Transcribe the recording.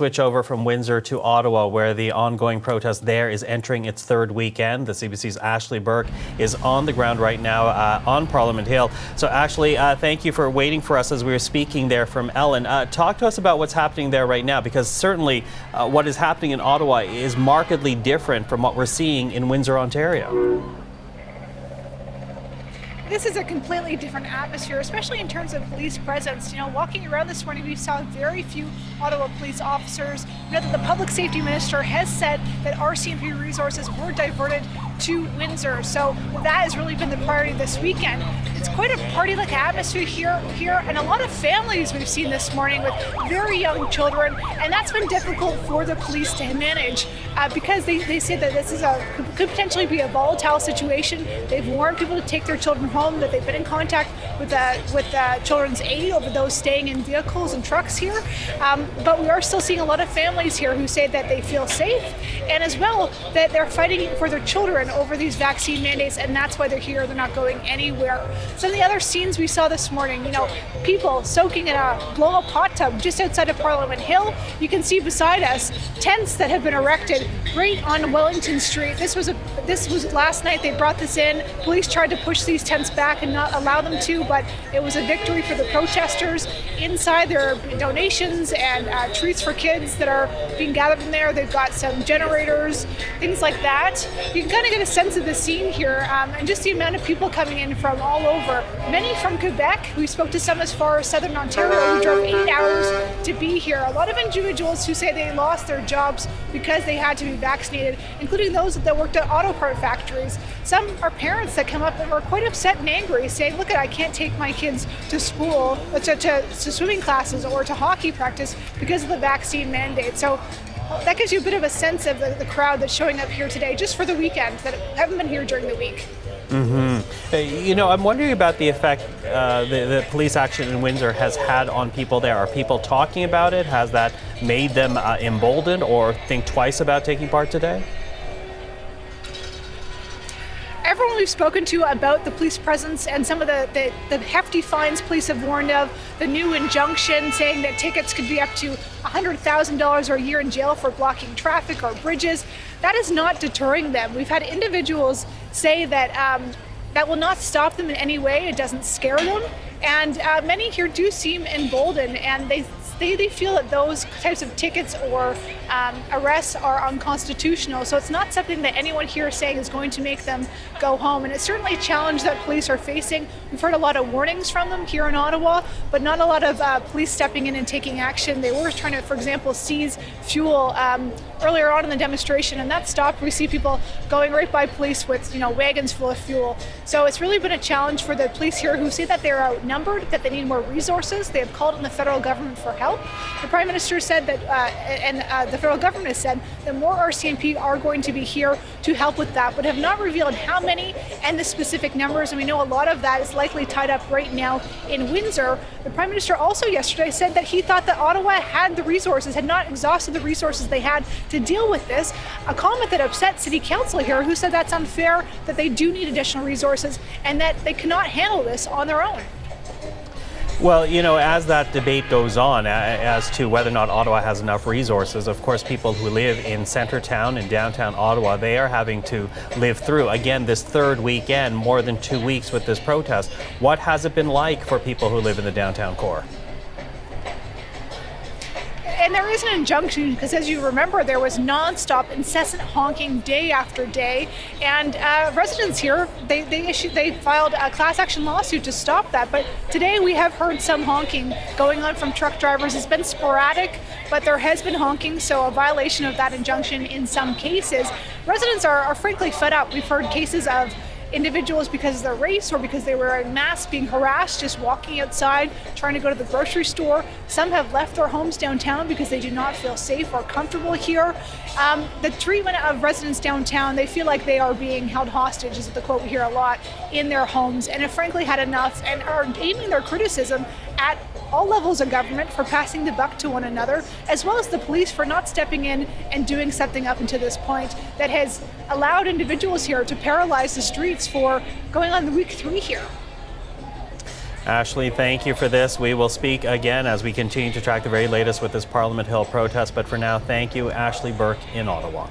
Switch over from Windsor to Ottawa, where the ongoing protest there is entering its third weekend. The CBC's Ashley Burke is on the ground right now on Parliament Hill. So Ashley, thank you for waiting for us as we were speaking there from Ellen. Talk to us about what's happening there right now, because certainly what is happening in Ottawa is markedly different from what we're seeing in Windsor, Ontario. This is a completely different atmosphere, especially in terms of police presence. Walking around this morning, we saw very few Ottawa police officers. That the public safety minister has said that RCMP resources were diverted to Windsor. So that has really been the priority this weekend. It's quite a party-like atmosphere here, and a lot of families we've seen this morning with very young children, and that's been difficult for the police to manage because they say that this could potentially be a volatile situation. They've warned people to take their children home, that they've been in contact with Children's Aid over those staying in vehicles and trucks here. But we are still seeing a lot of families here who say that they feel safe, and as well that they're fighting for their children over these vaccine mandates, and that's why they're here. They're not going anywhere. Some of the other scenes we saw this morning, people soaking in a blow-up hot tub just outside of Parliament Hill. You can see beside us tents that have been erected right on Wellington Street. This was last night. They brought this in. Police tried to push these tents back and not allow them to, but it was a victory for the protesters. Inside there are donations and treats for kids that are being gathered in there. They've got some generators, things like that. You can kind of get a sense of the scene here, and just the amount of people coming in from all over. Many from Quebec. We spoke to some as far as southern Ontario who drove 8 hours to be here. A lot of individuals who say they lost their jobs because they had to be vaccinated, including those that worked at auto part factories. Some are parents that come up and were quite upset and angry, saying, look, I can't take my kids to school, to swimming classes or to hockey practice because of the vaccine mandate. So that gives you a bit of a sense of the crowd that's showing up here today just for the weekend that haven't been here during the week. Mm-hmm. I'm wondering about the effect the police action in Windsor has had on people there. Are people talking about it? Has that made them emboldened or think twice about taking part today? Everyone we've spoken to about the police presence and some of the hefty fines police have warned of, the new injunction saying that tickets could be up to $100,000 or a year in jail for blocking traffic or bridges, that is not deterring them. We've had individuals say that that will not stop them in any way. It doesn't scare them. And many here do seem emboldened, and they feel that those types of tickets or arrests are unconstitutional. So it's not something that anyone here is saying is going to make them go home. And it's certainly a challenge that police are facing. We've heard a lot of warnings from them here in Ottawa, but not a lot of police stepping in and taking action. They were trying to, for example, seize fuel earlier on in the demonstration, and that stopped. We see people going right by police with wagons full of fuel. So it's really been a challenge for the police here, who say that they're outnumbered, that they need more resources. They have called on the federal government for help. The Prime Minister said that, and the federal government has said that more RCMP are going to be here to help with that, but have not revealed how many and the specific numbers. And we know a lot of that is likely tied up right now in Windsor. The Prime Minister also yesterday said that he thought that Ottawa had the resources, had not exhausted the resources they had to deal with this, a comment that upset City Council here, who said that's unfair, that they do need additional resources and that they cannot handle this on their own. Well, as that debate goes on as to whether or not Ottawa has enough resources, of course, people who live in Centretown and downtown Ottawa, they are having to live through, again, this third weekend, more than 2 weeks with this protest. What has it been like for people who live in the downtown core? And there is an injunction because, as you remember, there was non-stop, incessant honking day after day. And residents here, they filed a class action lawsuit to stop that. But today we have heard some honking going on from truck drivers. It's been sporadic, but there has been honking, so a violation of that injunction in some cases. Residents are frankly fed up. We've heard cases of individuals because of their race or because they were en masse being harassed just walking outside trying to go to the grocery store. Some have left their homes downtown because they do not feel safe or comfortable here. The treatment of residents downtown, they feel like they are being held hostage, is the quote we hear a lot, in their homes, and have frankly had enough and are aiming their criticism at all levels of government for passing the buck to one another, as well as the police for not stepping in and doing something up until this point that has allowed individuals here to paralyze the streets for going on week 3 here. Ashley, thank you for this. We will speak again as we continue to track the very latest with this Parliament Hill protest. But for now, thank you, Ashley Burke in Ottawa.